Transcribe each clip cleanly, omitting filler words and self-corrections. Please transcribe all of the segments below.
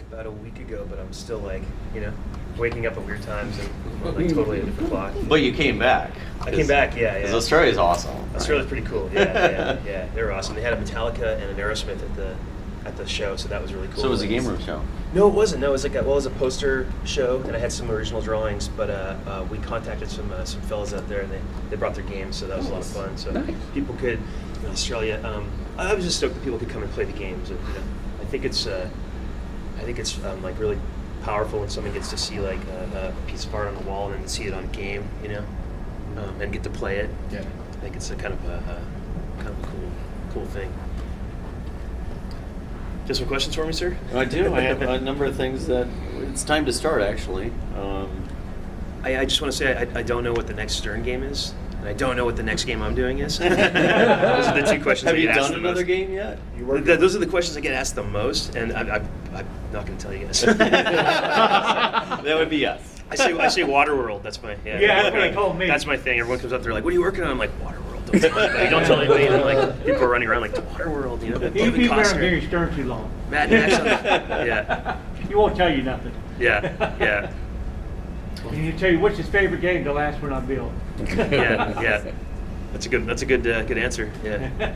about a week ago, but I'm still like, waking up at weird times and I'm on like totally a different clock. But you came back. I came back, yeah. Because Australia's awesome. Australia's pretty cool, yeah. They were awesome. They had a Metallica and an Aerosmith at the show, so that was really cool. So it was a game room show? No, it wasn't. No, it was like it was a poster show, and I had some original drawings. But we contacted some fellas out there, and they brought their games, so that was a lot of fun. So people could in Australia. I was just stoked that people could come and play the games. And, I think it's like really powerful when someone gets to see like a piece of art on the wall and then see it on game, and get to play it. Yeah. I think it's a kind of a cool thing. Just some questions for me, sir? I do. I have a number of things that it's time to start, actually. I just want to say I don't know what the next Stern game is, and I don't know what the next game I'm doing is. Those are the two questions Have I you get asked done the another most. game yet? Those are the questions I get asked the most, and I'm not going to tell you guys. That would be yes. I say Waterworld. That's my that's what they told me. That's my thing. Everyone comes up there like, "What are you working on?" I'm like, "Waterworld." Don't tell anybody. And like people are running around like, "Waterworld." You've been around Gary Stern too long. Matt and Max. Yeah. He won't tell you nothing. Yeah. Can you tell you what's his favorite game? The last one I built. Yeah. That's a good answer. Yeah.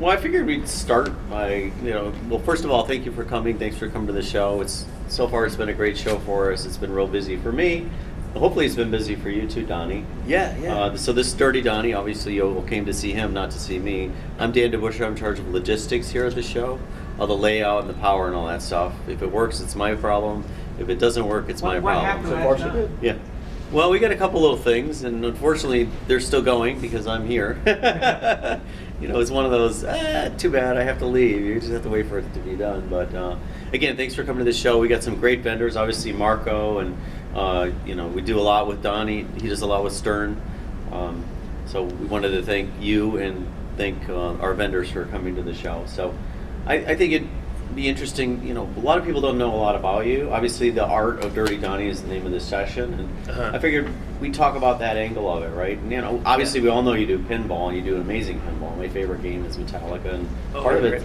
Well, I figured we'd start by, well, first of all, thank you for coming. Thanks for coming to the show. So far it's been a great show for us. It's been real busy for me. Hopefully it's been busy for you too, Donny. Yeah. So this is Dirty Donny. Obviously you came to see him, not to see me. I'm Dan DeBuscher. I'm in charge of logistics here at the show. All the layout and the power and all that stuff. If it works, it's my problem. If it doesn't work, it's my What problem. happened last night? Yeah. Well, we got a couple little things, and unfortunately, they're still going because I'm here. It's one of those, too bad, I have to leave. You just have to wait for it to be done. But again, thanks for coming to the show. We got some great vendors, obviously Marco, and we do a lot with Donny. He does a lot with Stern. So we wanted to thank you and thank our vendors for coming to the show. So I think it'd be interesting. A lot of people don't know a lot about you. Obviously, the art of Dirty Donny is the name of this session, and I figured we'd talk about that angle of it, right? And obviously, we all know you do pinball, and you do amazing pinball. My favorite game is Metallica, and part of it,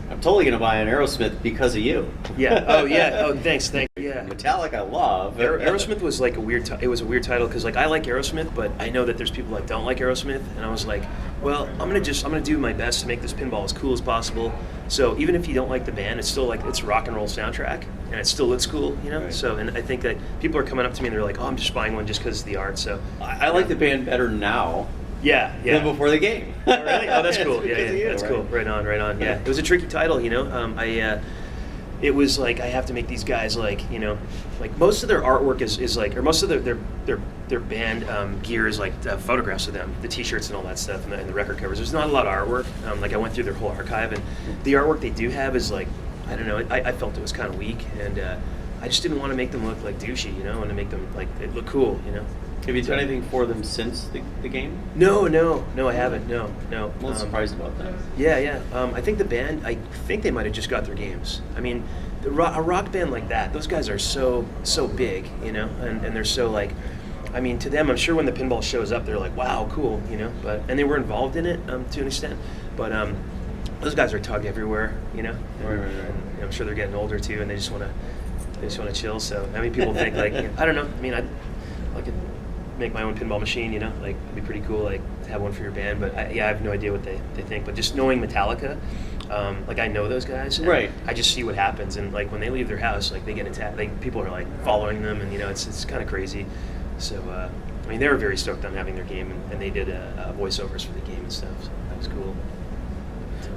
I'm totally going to buy an Aerosmith because of you. Yeah. Oh, thanks. Yeah. Metallica, I love. Aerosmith was like it was a weird title because like I like Aerosmith, but I know that there's people that don't like Aerosmith, and I was like, well, I'm gonna do my best to make this pinball as cool as possible. So even if you don't like the band, it's still like it's a rock and roll soundtrack, and it still looks cool, Right. So, and I think that people are coming up to me and they're like, oh, I'm just buying one just because of the art. So I like the band better now. Yeah. Than before the game. Oh, really? Oh, that's cool. Yeah, that's right? Cool. Right on. Yeah, it was a tricky title, It was like I have to make these guys like most of their artwork is like, or most of their band gear is like photographs of them, the T-shirts and all that stuff, and the record covers. There's not a lot of artwork. Like I went through their whole archive, and the artwork they do have is like, I don't know. I felt it was kind of weak, and I just didn't want to make them look like douchey, and to make them like they look cool, Have you done anything for them since the game? No, I haven't. No. I'm a little surprised about that. Yeah. I think the band, I think they might have just got their games. I mean, a rock band like that, those guys are so big, and they're so like, I mean, to them, I'm sure when the pinball shows up, they're like, wow, cool, and they were involved in it to an extent, but those guys are tugged everywhere, and, Right. and I'm sure they're getting older too, and they just want to chill. So I mean, people think like, I don't know. I mean, I could make my own pinball machine, like it'd be pretty cool, like to have one for your band. But I have no idea what they think. But just knowing Metallica, like I know those guys, and right? I just see what happens, and like when they leave their house, like they get attacked. Like people are like following them, and it's kind of crazy. So I mean, they were very stoked on having their game, and they did voiceovers for the game and stuff. So that was cool.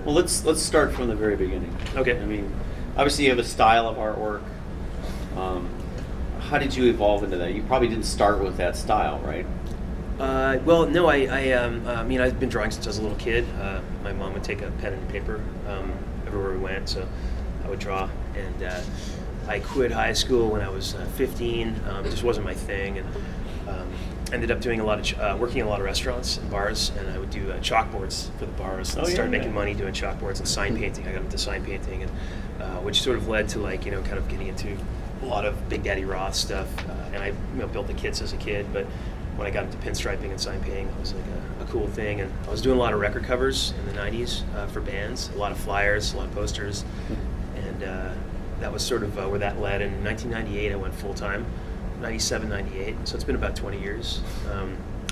Well, let's start from the very beginning. Okay. I mean, obviously you have a style of artwork. How did you evolve into that? You probably didn't start with that style, right? Well, no. I mean, I've been drawing since I was a little kid. My mom would take a pen and paper everywhere we went, so I would draw. And I quit high school when I was 15. It just wasn't my thing, and ended up doing working in a lot of restaurants and bars, and I would do chalkboards for the bars and start making money doing chalkboards and sign painting. I got into sign painting, and which sort of led to like kind of getting into a lot of Big Daddy Roth stuff, and I built the kits as a kid. But when I got into pinstriping and sign painting, it was like a cool thing. And I was doing a lot of record covers in the 90s for bands, a lot of flyers, a lot of posters, and that was sort of where that led. In 1998, I went full time, 97, 98. So it's been about 20 years.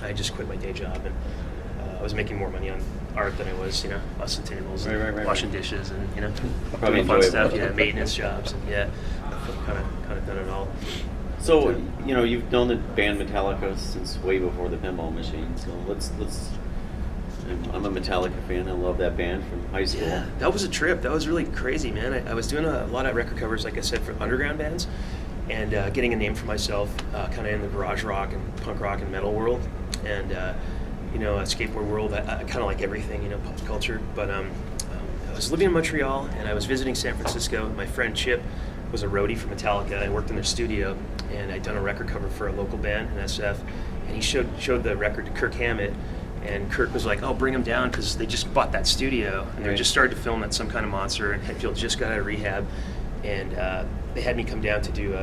I just quit my day job, and I was making more money on art than I was, busting tables, and washing dishes, and Probably doing fun stuff. enjoyable. Yeah, maintenance jobs, and kind of done it all. So you've known the band Metallica since way before the Pinball Machine. So let's. I'm a Metallica fan. I love that band from high school. Yeah, that was a trip. That was really crazy, man. I was doing a lot of record covers, like I said, for underground bands, and getting a name for myself, kind of in the garage rock and punk rock and metal world, and a skateboard world. I kind of like everything, pop culture. But I was living in Montreal, and I was visiting San Francisco. My friend Chip was a roadie for Metallica. I worked in their studio, and I'd done a record cover for a local band in SF, and he showed the record to Kirk Hammett. And Kirk was like, "Oh, bring him down," because they just bought that studio, and they just started to film at Some Kind of Monster, and Hetfield just got out of rehab, and they had me come down to do,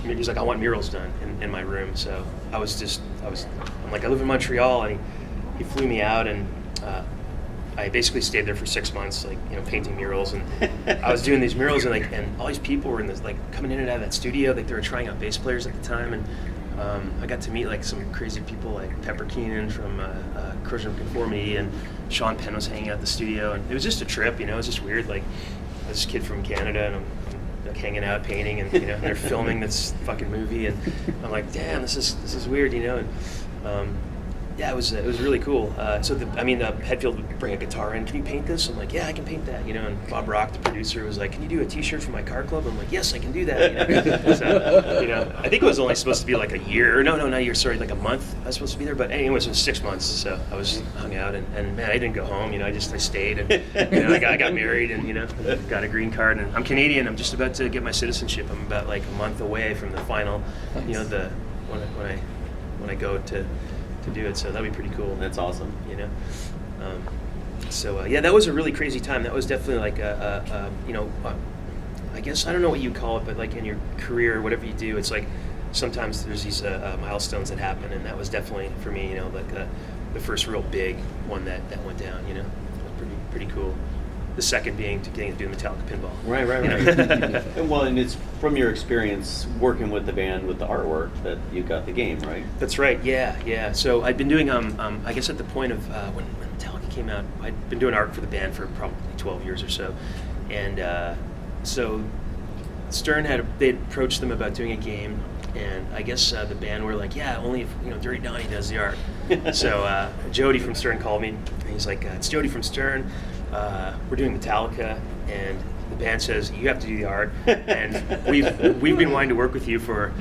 he's like, "I want murals done in my room." So I'm like, I live in Montreal, and he flew me out, and I basically stayed there for 6 months, painting murals, and I was doing these murals, and all these people were in this, coming in and out of that studio, they were trying out bass players at the time, and I got to meet some crazy people like Pepper Keenan from Corrosion of Conformity, and Sean Penn was hanging out at the studio, and it was just a trip. It was just weird. I was this kid from Canada, and I'm hanging out painting, and they're filming this fucking movie, and I'm like, damn, this is weird, and it was really cool. Hetfield would bring a guitar in. "Can you paint this?" I'm like, "Yeah, I can paint that." And Bob Rock, the producer, was like, "Can you do a T-shirt for my car club?" I'm like, "Yes, I can do that." So, I think it was only supposed to be like a year, or no, not a year, sorry, like a month. I was supposed to be there, but anyways, it was 6 months. So I was hung out, and man, I didn't go home. I stayed, and I got married, and got a green card, and I'm Canadian. I'm just about to get my citizenship. I'm about a month away from the final. Nice. When I go to do it, so that'd be pretty cool. That's awesome. That was a really crazy time. That was definitely I guess, I don't know what you call it, but in your career, whatever you do, it's sometimes there's these milestones that happen, and that was definitely for me, the first real big one that went down. It was pretty cool. The second being getting to do the Metallica Pinball. Right. And it's from your experience working with the band with the artwork that you got the game, right? That's right. Yeah. So I'd been doing I guess at the point of when Metallica came out, I'd been doing art for the band for probably 12 years or so, and so Stern they approached them about doing a game, and I guess the band were like, "Yeah, only if Dirty Donny does the art." So Jody from Stern called me, and he's like, "It's Jody from Stern. We're doing Metallica, and the band says you have to do the art, and we've been wanting to work with you for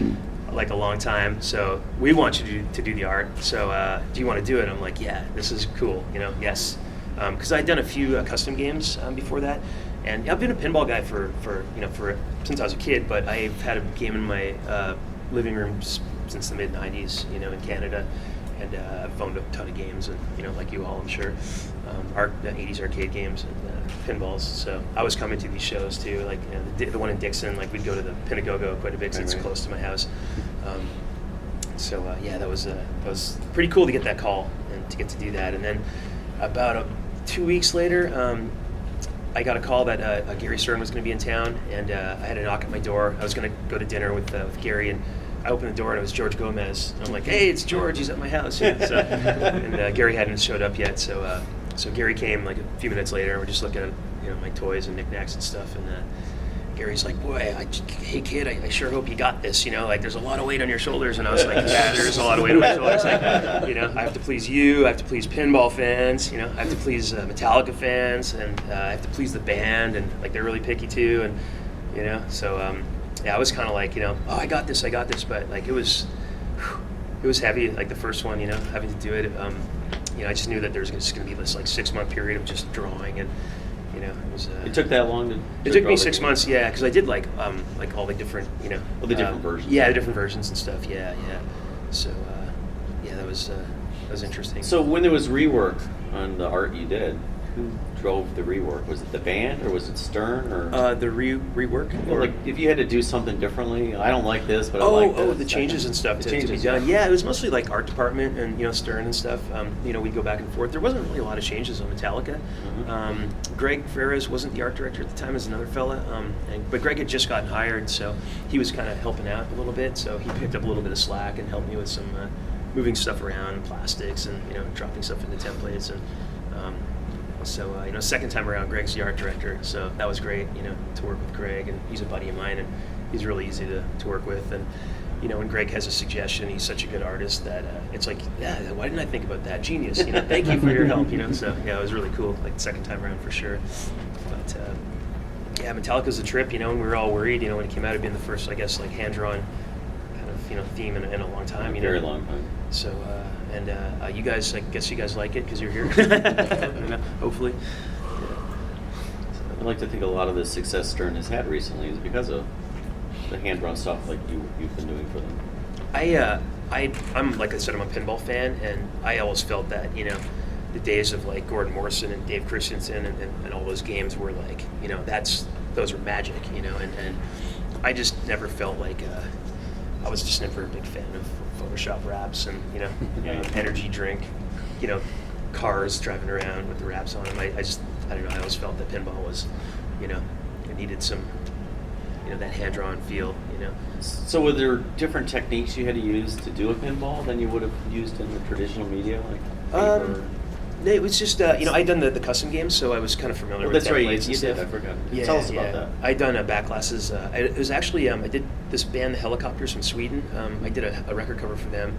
a long time, so we want you to do the art. So do you want to do it?" I'm like, "Yeah, this is cool, yes," because I'd done a few custom games before that, and I've been a pinball guy for since I was a kid, but I've had a game in my living room since the mid '90s, in Canada. And I've owned a ton of games, and like you all, I'm sure, 80s arcade games and pinballs. So I was coming to these shows too, the one in Dixon. We'd go to the Pinagogo quite a bit because it's close to my house. That was pretty cool to get that call and to get to do that. And then about 2 weeks later, I got a call that Gary Stern was going to be in town, and I had a knock at my door. I was going to go to dinner with Gary, and I opened the door, and it was George Gomez. And I'm like, "Hey, it's George. He's at my house." And Gary hadn't showed up yet, so Gary came a few minutes later, and we're just looking at my toys and knickknacks and stuff. And Gary's like, "Boy, hey kid, I sure hope you got this. There's a lot of weight on your shoulders." And I was like, "Yeah, there is a lot of weight on my shoulders. I have to please you. I have to please pinball fans. I have to please Metallica fans, and I have to please the band, and they're really picky too, and so." Yeah, I was kind of like, "Oh, I got this," but it was heavy, the first one, having to do it. I just knew that there was just going to be this 6 month period of just drawing, and it was. It took that long to. It took me 6 months, yeah, because I did all the different, all the different versions. Yeah, the different versions and stuff. Yeah. So, that was interesting. So when there was rework on the art you did, who drove the rework? Was it the band, or was it Stern, or The rework? Well, like if you had to do something differently? I don't like this, but I Oh, like this. the changes and stuff The to be changes, done. yeah. Yeah, it was mostly like art department and Stern and stuff. We'd go back and forth. There wasn't really a lot of changes on Metallica. Greg Ferris wasn't the art director at the time, as another fella. But Greg had just gotten hired, so he was kind of helping out a little bit. So he picked up a little bit of slack and helped me with some moving stuff around, and plastics, and dropping stuff into templates. And second time around, Greg's the art director, so that was great. To work with Greg, and he's a buddy of mine, and he's really easy to work with. And when Greg has a suggestion, he's such a good artist that it's like, yeah, why didn't I think about that? Genius. Thank you for your help. So yeah, it was really cool. Like the second time around for sure. But yeah, Metallica's a trip. And we were all worried. When it came out, it'd been the first, I guess, like hand-drawn kind of theme in a long time. Very long time. So you guys, I guess you guys like it because you're here. Hopefully. I'd like to think a lot of the success Stern has had recently is because of the hand-drawn stuff like you've been doing for them. I'm like I said, I'm a pinball fan, and I always felt that the days of like Gordon Morrison and Dave Christensen and all those games were like those were magic, and I just never felt like I was just never a big fan of Photoshop raps and energy drink, cars driving around with the raps on them. I don't know. I always felt that pinball was, it needed some, that hand-drawn feel, So were there different techniques you had to use to do a pinball than you would have used in the traditional media, like paper? It was just, I'd done the custom games, so I was kind of familiar with that's templates right. and You stuff. did. I forgot. Yeah, Tell us about that. I'd done back classes. It was actually, I did this band, the Helicopters from Sweden. I did a record cover for them.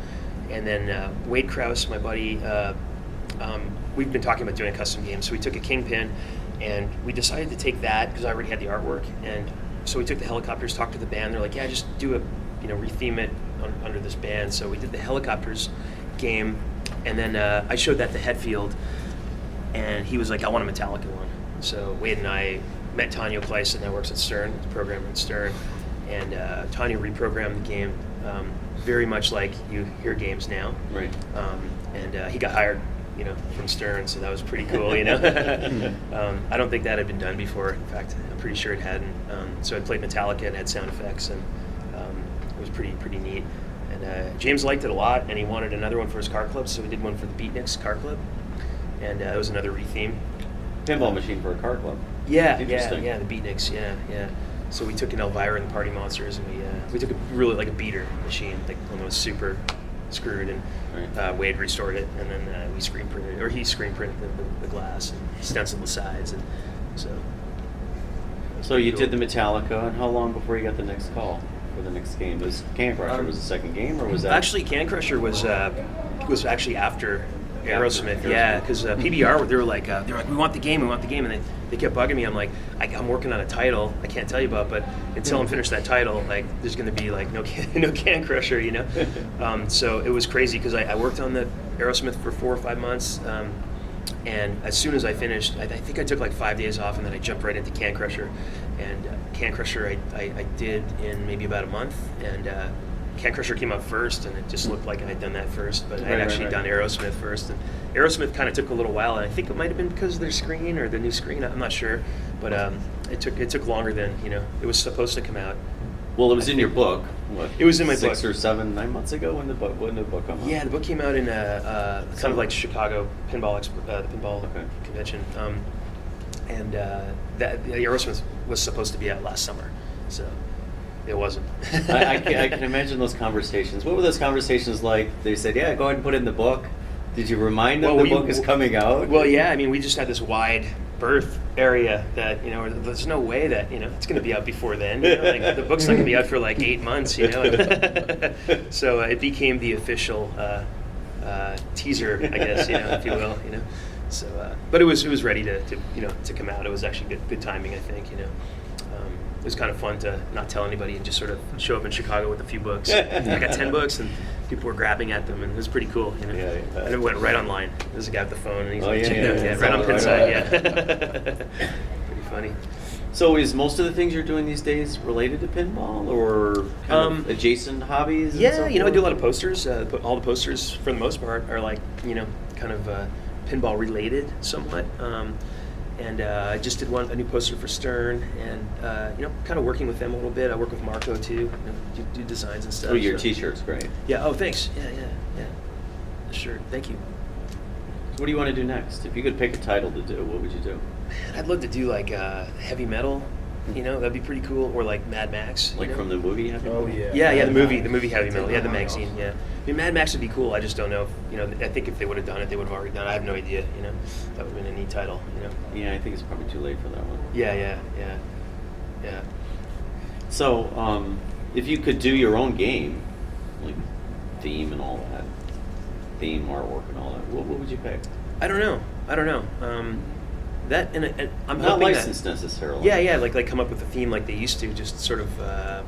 And then Wade Krause, my buddy, we've been talking about doing a custom game. So we took a Kingpin, and we decided to take that because I already had the artwork. And so we took the Helicopters, talked to the band. They're like, yeah, just do retheme it under this band. So we did the Helicopters game. And then I showed that to Hetfield, and he was like, I want a Metallica one. So Wade and I met Tanya Kleiss, that works at Stern, the programmer at Stern, and Tanya reprogrammed the game very much like you hear games now. Right. And he got hired, from Stern, so that was pretty cool, I don't think that had been done before. In fact, I'm pretty sure it hadn't. So I played Metallica and had sound effects, and it was pretty neat. And James liked it a lot, and he wanted another one for his car club, so we did one for the Beatniks car club, and it was another retheme. Pinball machine for a car club. Yeah, the Beatniks, yeah. So we took an Elvira and the Party Monsters, and we took a really like a beater machine, like one that was super screwed, and right. Wade restored it, and then he screen printed the glass and stenciled the sides, and so. So you cool. did the Metallica, and how long before you got the next call for the next game? Was Can Crusher was the second game, or was that actually Can Crusher was actually after Aerosmith, yeah, because PBR they were like we want the game, and they kept bugging me. I'm like, I'm working on a title I can't tell you about, but until I'm finished that title, like there's going to be like no Can Crusher, So it was crazy because I worked on the Aerosmith for 4 or 5 months, and as soon as I finished, I think I took like 5 days off, and then I jumped right into Can Crusher, and Can Crusher I did in maybe about a month, and Can Crusher came out first, and it just looked like I had done that first, but I had actually done Aerosmith first, and Aerosmith kind of took a little while, and I think it might have been because of their screen or the new screen, I'm not sure, but it took longer than it was supposed to come out. Well, it was in your book. What? It was in my 6 book. or 7, 9 months ago when the book came out. Yeah, the book came out in kind of like Chicago Pinball the Pinball convention, and that the Aerosmith was supposed to be out last summer, so it wasn't. I can imagine those conversations. What were those conversations like? They said, "Yeah, go ahead and put it in the book." Did you remind them the book is coming out? Well, yeah. I mean, we just had this wide berth area that there's no way that it's going to be out before then. Like the book's not going to be out for like 8 months. So it became the official teaser, I guess, if you will. So, but it was ready to come out. It was actually good timing, I think. It was kind of fun to not tell anybody and just sort of show up in Chicago with a few books. I got 10 books, and people were grabbing at them, and it was pretty cool. And it went right online. There's a guy with the phone, and he's right on Pinside. Yeah, pretty funny. So is most of the things you're doing these days related to pinball, or kind of adjacent hobbies? Yeah, I do a lot of posters. All the posters, for the most part, are like kind of pinball related somewhat. And I just did a new poster for Stern, and kind of working with them a little bit. I work with Marco too, do designs and stuff. Oh, your so. T-shirt's great. Yeah. Oh, thanks. Yeah. Sure. Thank you. So what do you want to do next? If you could pick a title to do, what would you do? Man, I'd love to do like heavy metal. That'd be pretty cool. Or like Mad Max. Like from the movie? Heavy Oh, Metal? yeah. Yeah, the Mad movie Max. Heavy Metal. Yeah, the Oh, magazine. awesome. Yeah. I mean, Mad Max would be cool. I just don't know if I think if they would have done it, they would have already done it. I have no idea. That would have been a neat title. Yeah, I think it's probably too late for that one. Yeah. So, if you could do your own game, like theme and all that, theme artwork and all that, what would you pick? I don't know. That and I'm Not hoping licensed necessarily. Yeah, like come up with a theme like they used to, just sort of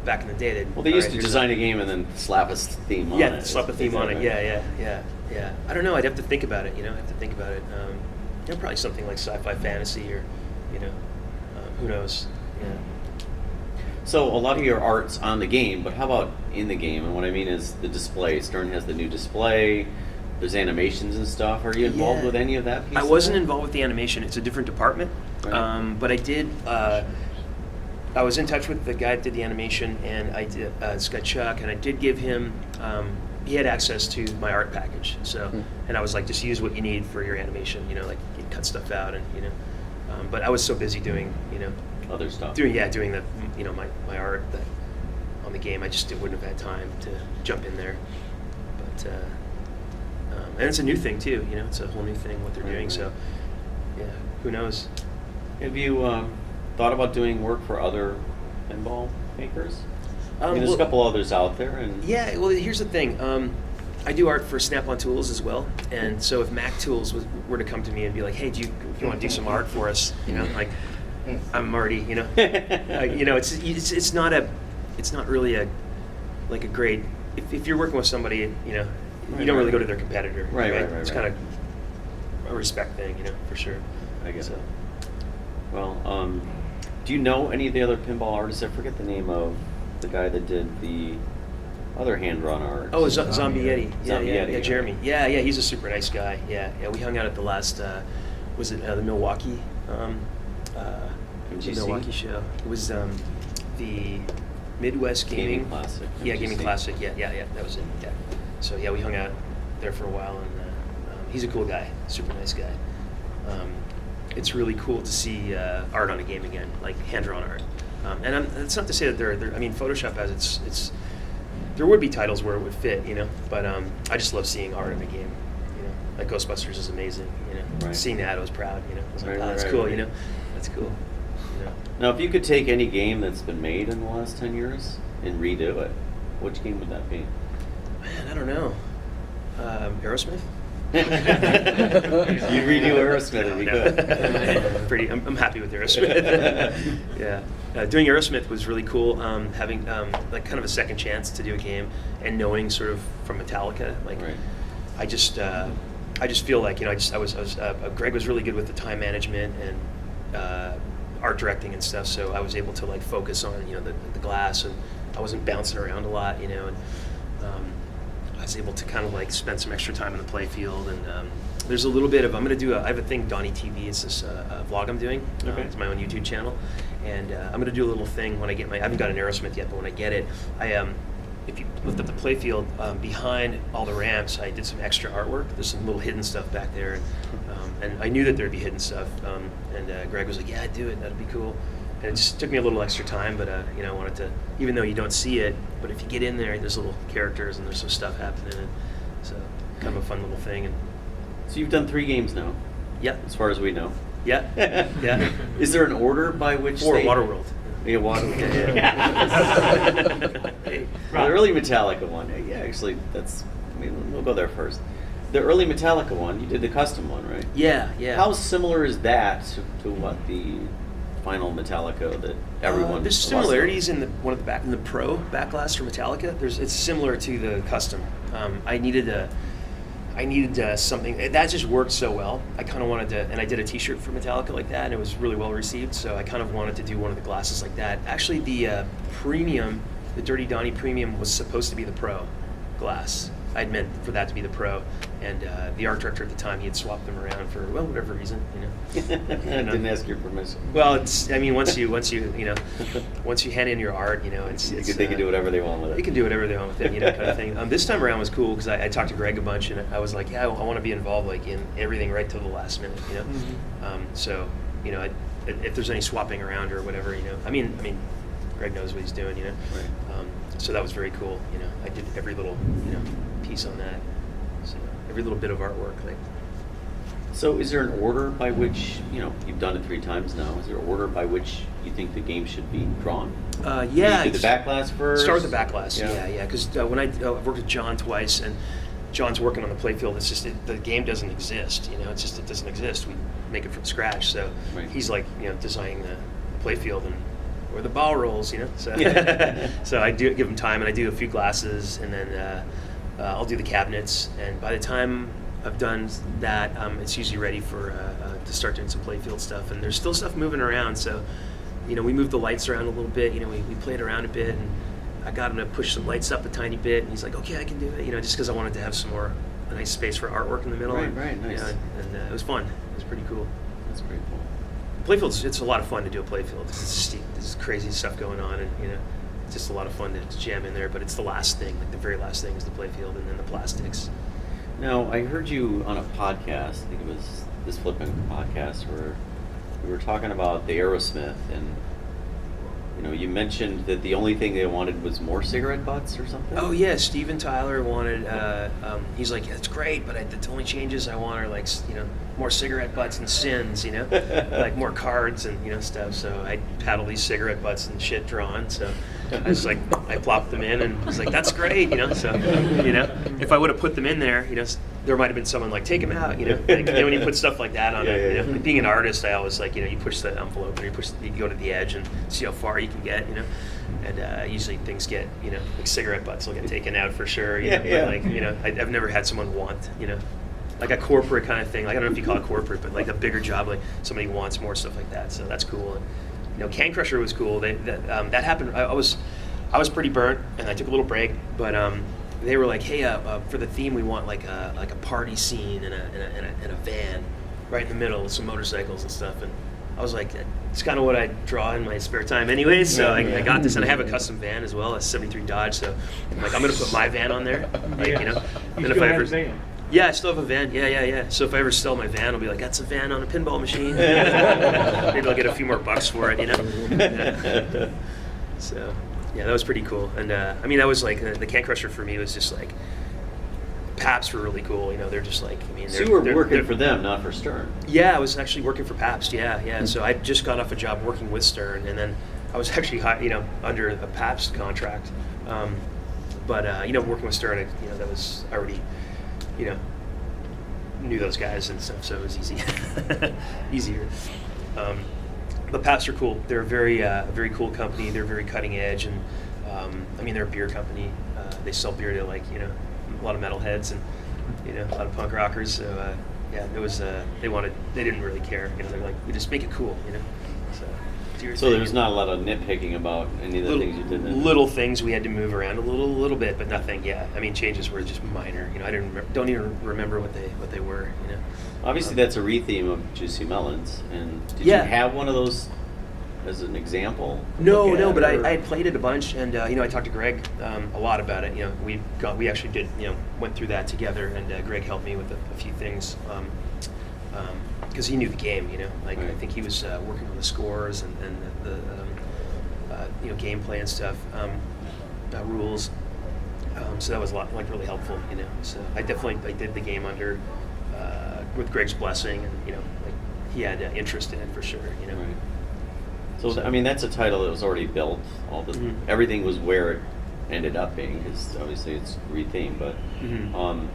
back in the day. Well, they used to design a game and then slap a theme on it. Yeah, slap a theme on it. Yeah. I don't know. I'd have to think about it. Probably something like sci-fi fantasy or, who knows? Yeah. So a lot of your art's on the game, but how about in the game? And what I mean is the display. Stern has the new display. There's animations and stuff. Are you involved Yeah. with any of that piece? I wasn't involved with the animation. It's a different department. Right. But I did. I was in touch with the guy that did the animation, and I did. This guy Chuck, and I did give him. He had access to my art package, so and I was like, just use what you need for your animation. Like you cut stuff out, and But I was so busy doing Other stuff. doing the my art that on the game. I just wouldn't have had time to jump in there. But and it's a new thing too. It's a whole new thing what they're Right, doing. right. So yeah, who knows? Have you thought about doing work for other pinball makers? I mean, there's Well, a couple others out there, and Yeah, well, here's the thing. I do art for Snap-on Tools as well, and so if Mac Tools were to come to me and be like, "Hey, do you want to do some art for us?" Like, I'm already, it's not really a great. If you're working with somebody, you don't really go to their competitor. Right. It's kind of a respect thing, for sure. I guess. So. Well, do you know any of the other pinball artists? I forget the name of the guy that did the other hand-drawn art. Oh, Zombietti. Zombietti, Yeah, Jeremy. Yeah, he's a super nice guy. Yeah, we hung out at the last, was it the Milwaukee? The MGC? Milwaukee show. It was the Midwest Gaming. Classic. Yeah, Gaming MGC. Classic. Yeah, that was it. Yeah. So yeah, we hung out there for a while, and he's a cool guy, super nice guy. It's really cool to see art on a game again, like hand-drawn art. And it's not to say that they're. I mean, Photoshop has its. There would be titles where it would fit, but I just love seeing art in a game. Like Ghostbusters is amazing. Right. Seeing that, I was proud. I was like, Right, oh, that's right, cool. right. That's cool. Now, if you could take any game that's been made in the last 10 years and redo it, which game would that be? Man, I don't know. Aerosmith. You'd redo Aerosmith if you could. I'm happy with Aerosmith. Yeah, doing Aerosmith was really cool. Having like kind of a second chance to do a game, and knowing sort of from Metallica, like Right. I just feel like Greg was really good with the time management and art directing and stuff. So I was able to like focus on the glass, and I wasn't bouncing around a lot, and I was able to kind of like spend some extra time in the play field. And there's a little bit of I have a thing, Donny TV. It's this vlog I'm doing. Okay. It's my own YouTube channel, and I'm gonna do a little thing when I get I haven't got an Aerosmith yet, but when I get it, if you looked at the play field behind all the ramps, I did some extra artwork. There's some little hidden stuff back there, and I knew that there'd be hidden stuff. And Greg was like, "Yeah, do it. That'd be cool." And it just took me a little extra time, but I wanted to, even though you don't see it, but if you get in there, there's little characters and there's some stuff happening, and so kind of a fun little thing. And So you've done 3 games now, yeah, as far as we know. yeah. Is there an order by which Or they... Waterworld. Yeah, Waterworld. Hey. Well, the early Metallica one, yeah, actually, we'll go there first. The early Metallica one, you did the custom one, right? Yeah. How similar is that to what the final Metallica that everyone? There's similarities in the pro backglass for Metallica. It's similar to the custom. I needed something that just worked so well. I kind of wanted to, and I did a T-shirt for Metallica like that, and it was really well received. So I kind of wanted to do one of the glasses like that. Actually, the premium, the Dirty Donny premium, was supposed to be the pro glass, I'd meant for that to be the pro, and the art director at the time, he had swapped them around for, well, whatever reason, Didn't ask your permission. Well, once you hand in your art, They can do whatever they want with it. they can do whatever they want with it, kind of thing. This time around was cool because I talked to Greg a bunch, and I was like, yeah, I want to be involved like in everything right till the last minute, So, if there's any swapping around or whatever, I mean, Greg knows what he's doing, Right. So that was very cool. I did every little, piece on that. So every little bit of artwork, like. So is there an order by which, you've done it 3 times now, is there an order by which you think the game should be drawn? Yeah. Do the back glass first? Start with the back glass, Yeah. yeah. Because when I've worked with John twice, and John's working on the playfield, it's just the game doesn't exist. It's just it doesn't exist. We make it from scratch. So Right. he's like designing the playfield and where the ball rolls. So so I do give him time, and I do a few glasses, and then I'll do the cabinets. And by the time I've done that, it's usually ready for to start doing some playfield stuff. And there's still stuff moving around, so we moved the lights around a little bit. We played around a bit, and I got him to push some lights up a tiny bit, and he's like, okay, I can do it. Just because I wanted to have a nice space for artwork in the middle. Right, nice. And it was fun. It was pretty cool. That's pretty cool. Playfield, it's a lot of fun to do a playfield. There's crazy stuff going on, and it's just a lot of fun to jam in there. But it's the last thing, like the very last thing, is the playfield, and then the plastics. Now, I heard you on a podcast, I think it was this Flipping podcast, where we were talking about the Aerosmith, and you mentioned that the only thing they wanted was more cigarette butts or something? Oh yeah, Steven Tyler wanted. He's like, it's great, but the only changes I want are like more cigarette butts and sins, like more cards and stuff. So I had all these cigarette butts and shit drawn. So I was like, I plopped them in, and was like, that's great, So if I would have put them in there, there might have been someone like, take them out, Like, when you put stuff like that on it, Yeah. Like, being an artist, I always like, you push the envelope, and you go to the edge and see how far you can get, And usually things get, like cigarette butts will get taken out for sure, Yeah. But like, I've never had someone want, like a corporate kind of thing. Like, I don't know if you call it corporate, but like a bigger job, like somebody wants more stuff like that. So that's cool. And, Can Crusher was cool. That happened. I was pretty burnt, and I took a little break, but they were like, hey, for the theme, we want like a party scene in a van right in the middle with some motorcycles and stuff. And I was like, it's kind of what I draw in my spare time anyways. So I got this, and I have a custom van as well, a '73 Dodge. So I'm like, I'm gonna put my van on there, like, You And still have a van? Yeah, I still have a van. Yeah. So if I ever sell my van, I'll be like, that's a van on a pinball machine. Maybe I'll get a few more bucks for it, Yeah. So, yeah, that was pretty cool. And that was like the Can Crusher for me was just like, Paps were really cool. They're just like, So you were working for them, not for Stern. Yeah, I was actually working for Pabst. Yeah. So I just got off a job working with Stern, and then I was actually under a Pabst contract. But working with Stern, that was already, knew those guys and stuff, so it was easy, easier. But Pabst are cool. They're a very cool company. They're very cutting edge, and they're a beer company. They sell beer to like a lot of metalheads and a lot of punk rockers. So it was they didn't really care. They're like, we just make it cool. So there's not a lot of nitpicking about any of the things you did. Little things we had to move around a little bit, but nothing. Yeah, changes were just minor. I don't even remember what they were. Obviously, that's a retheme of Juicy Melons, and did you have one of those as an example? No, but I had played it a bunch, and I talked to Greg a lot about it. We actually did went through that together, and Greg helped me with a few things. Because he knew the game, Right. I think he was working on the scores and the gameplay and stuff, rules. So that was a lot, really helpful, So I did the game under with Greg's blessing, and he had interest in it for sure, Right. So that's a title that was already built. Everything was where it ended up being, because obviously it's rethemed, but. Mm-hmm.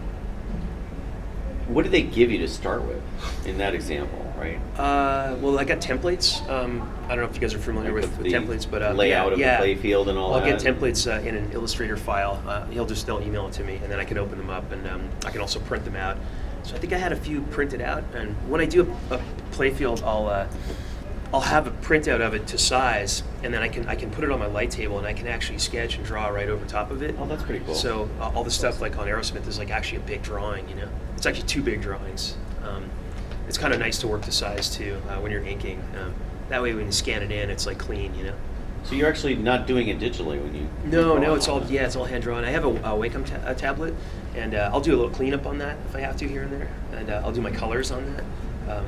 What did they give you to start with in that example, right? Well, I got templates. I don't know if you guys are familiar with templates, but layout of the play field and all I'll that. get templates in an Illustrator file. They'll email it to me, and then I can open them up, and I can also print them out. So I think I had a few printed out, and when I do a play field, I'll have a printout of it to size, and then I can put it on my light table, and I can actually sketch and draw right over top of it. Oh, that's pretty cool. So all the stuff like on Aerosmith is like actually a big drawing. It's actually 2 big drawings. It's kind of nice to work to size too when you're inking. That way when you scan it in, it's like clean. So you're actually not doing it digitally when you. No, it's all hand drawn. I have a Wacom tablet, and I'll do a little cleanup on that if I have to here and there, and I'll do my colors on that.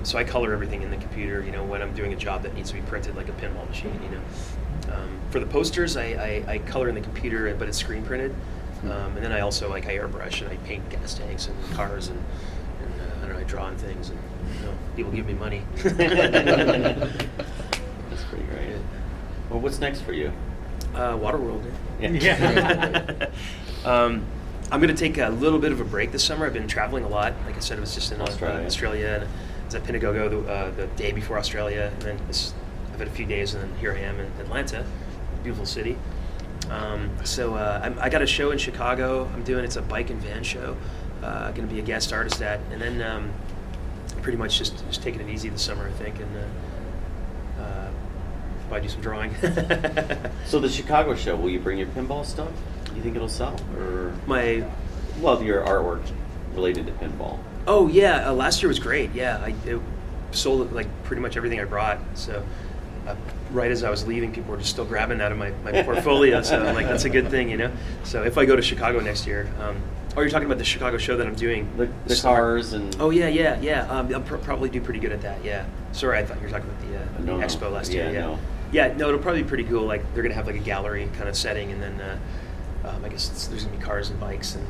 So I color everything in the computer, when I'm doing a job that needs to be printed like a pinball machine, For the posters, I color in the computer, but it's screen printed. And then I also I airbrush and I paint gas tanks and cars and I don't know, I draw on things and people give me money. That's pretty great. Well, what's next for you? Waterworld. Yeah. I'm going to take a little bit of a break this summer. I've been traveling a lot. Like I said, I was just in Australia and I was at Pinagogo the day before Australia, and then I've had a few days, and then here I am in Atlanta, beautiful city. I got a show in Chicago. It's a bike and van show. Going to be a guest artist at, and then pretty much just taking it easy this summer, I think, and probably do some drawing. So the Chicago show, will you bring your pinball stuff? Do you think it'll sell, or your artwork related to pinball? Oh yeah, last year was great. Yeah, it sold like pretty much everything I brought. So right as I was leaving, people were just still grabbing out of my portfolio. So I'm like, that's a good thing, So if I go to Chicago next year, you're talking about the Chicago show that I'm doing. The cars and. Oh yeah. I'll probably do pretty good at that. Yeah. Sorry, I thought you were talking about the expo last year. Yeah. Yeah, no, it'll probably be pretty cool. Like they're gonna have like a gallery kind of setting, and then I guess there's gonna be cars and bikes and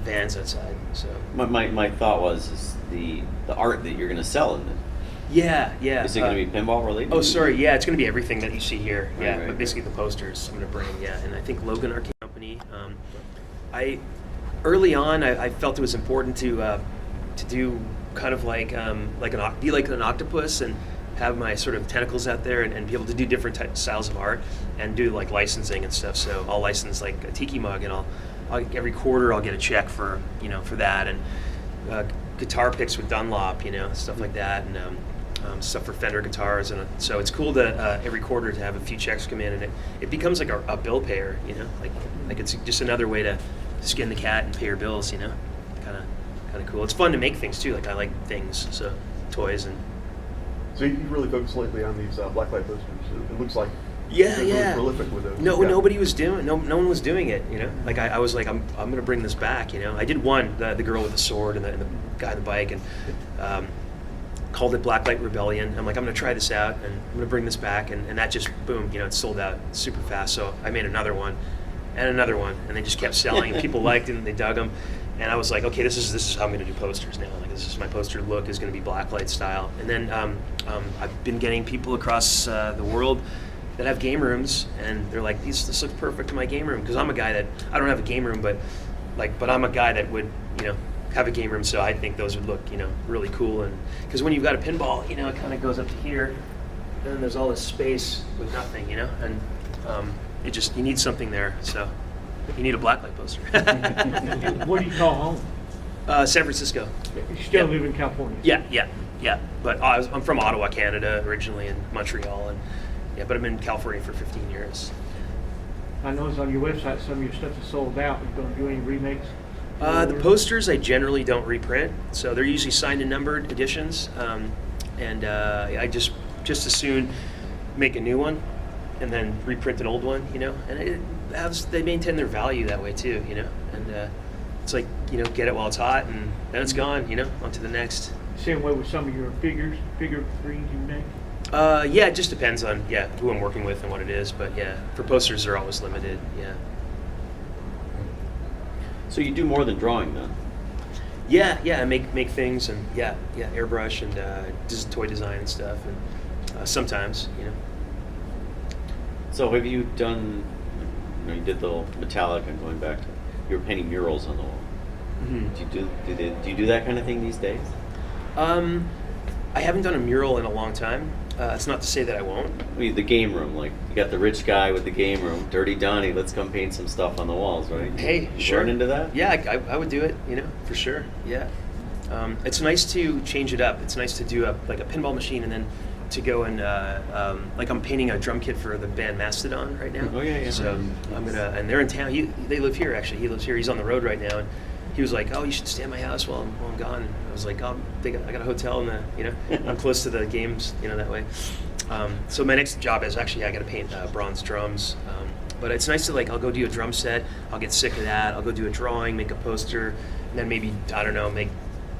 vans outside. So my thought was the art that you're gonna sell in it. Yeah. Is it gonna be pinball related? Oh, sorry. Yeah, it's gonna be everything that you see here. Yeah, Right. But basically the posters I'm gonna bring. Yeah, and I think Logan Arcade Company. Early on, I felt it was important to do kind of like be like an octopus and have my sort of tentacles out there and be able to do different styles of art and do like licensing and stuff. So I'll license like a tiki mug, and I'll every quarter I'll get a check for that, and guitar picks with Dunlop, stuff like that, and stuff for Fender guitars, and so it's cool to every quarter to have a few checks come in, and it becomes like a bill payer, like it's just another way to skin the cat and pay your bills, kind of cool. It's fun to make things too. Like I like things, so toys and. So you've really focused lately on these blacklight posters. It looks like you're really prolific with those. Nobody was doing. No one was doing it. Like I was like, I'm going to bring this back. I did one, the girl with the sword and the guy on the bike, and called it Blacklight Rebellion. I'm like, I'm going to try this out, and I'm going to bring this back, and that just boom, it sold out super fast. So I made another one, and they just kept selling, and people liked it and they dug them. And I was like, okay, this is how I'm going to do posters now. Like this is my poster look is going to be blacklight style. And then I've been getting people across the world that have game rooms, and they're like, this looks perfect in my game room, because I'm a guy that I don't have a game room, but I'm a guy that would have a game room. So I think those would look really cool, and because when you've got a pinball, it kind of goes up to here, and then there's all this space with nothing, and you need something there. So. You need a blacklight poster. What do you call home? San Francisco. You still live in California? Yeah. But I'm from Ottawa, Canada, originally, and Montreal, and but I've been in California for 15 years. I noticed on your website some of your stuff is sold out. You don't do any remakes? The posters I generally don't reprint, so they're usually signed and numbered editions, and I just as soon make a new one and then reprint an old one, and they maintain their value that way too, and it's like, get it while it's hot, and then it's gone, on to the next. Same way with some of your figure screens you make? Yeah, it just depends on, who I'm working with and what it is, but for posters they're always limited, So you do more than drawing then? Yeah, I make things, and airbrush and toy design and stuff, and sometimes, So have you done, you did the metallic, and going back to, you were painting murals on the wall. Mm-hmm. Do you do that kind of thing these days? I haven't done a mural in a long time. It's not to say that I won't. The game room, like you got the rich guy with the game room, Dirty Donny, let's come paint some stuff on the walls, right? Hey, sure. Run into that? Yeah, I would do it, for sure. Yeah. It's nice to change it up. It's nice to do a pinball machine and then to go and like I'm painting a drum kit for the band Mastodon right now. Oh, yeah. So I'm gonna, and they're in town. They live here actually. He lives here. He's on the road right now, and he was like, "Oh, you should stay at my house while I'm gone." And I was like, "Oh, I got a hotel in I'm close to the games, that way." So my next job is actually I got to paint bronze drums. But it's nice to I'll go do a drum set. I'll get sick of that. I'll go do a drawing, make a poster, and then maybe I don't know, make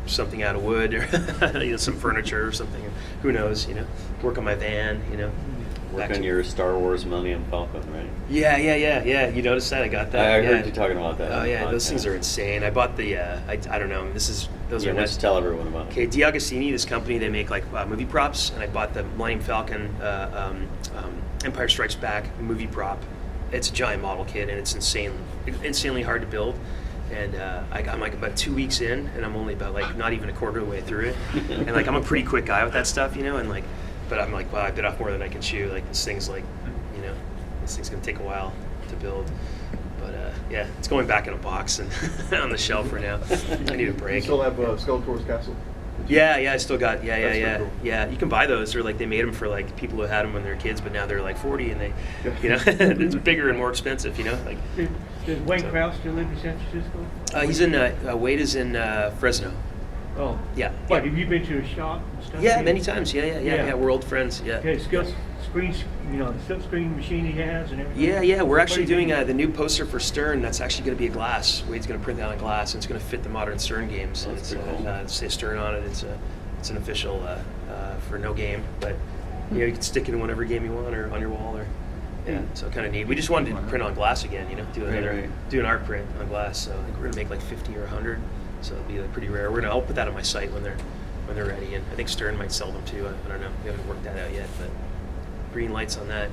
something out of wood or some furniture or something. Who knows? Work on my van. Work on your Star Wars Millennium Falcon, right? Yeah. You noticed that? I got that. I heard you talking about that. Oh yeah, those things are insane. I bought the. I don't know. Those are let's nice. tell everyone about it. Okay, D'Agostini, this company, they make movie props, and I bought the Millennium Falcon Empire Strikes Back movie prop. It's a giant model kit, and it's insanely hard to build. And I'm about 2 weeks in, and I'm only about not even a quarter of the way through it. And I'm a pretty quick guy with that stuff, and but I'm wow, I bit off more than I can chew. This thing's this thing's gonna take a while to build. But yeah, it's going back in a box and on the shelf for now. I need a You break. still have Skeletor's castle? Yeah, I still got, That's pretty cool. yeah. You can buy those, or they made them for people who had them when they were kids, but now they're 40 and they, it's bigger and more expensive, Does Wayne Krause still live in San Francisco? He's in, Wade is in Fresno. Oh. Yeah. What, have you been to his shop and stuff? Yeah, many times. Yeah. We're old friends. Yeah. Okay, silk screen machine he has and everything. Yeah. We're actually doing the new poster for Stern. That's actually going to be a glass. Wade's going to print that on glass, and it's going to fit the modern Stern games. Oh, And that's it's pretty cool. say Stern on it. It's an official for no game, but you can stick it in whatever game you want or on your wall or. Yeah, so kind of neat. We just wanted to print on glass again, do an art print on glass. So I think we're gonna make 50 or 100. So it'll be pretty rare. I'll put that on my site when they're ready, and I think Stern might sell them too. I don't know. We haven't worked that out yet, but green lights on that.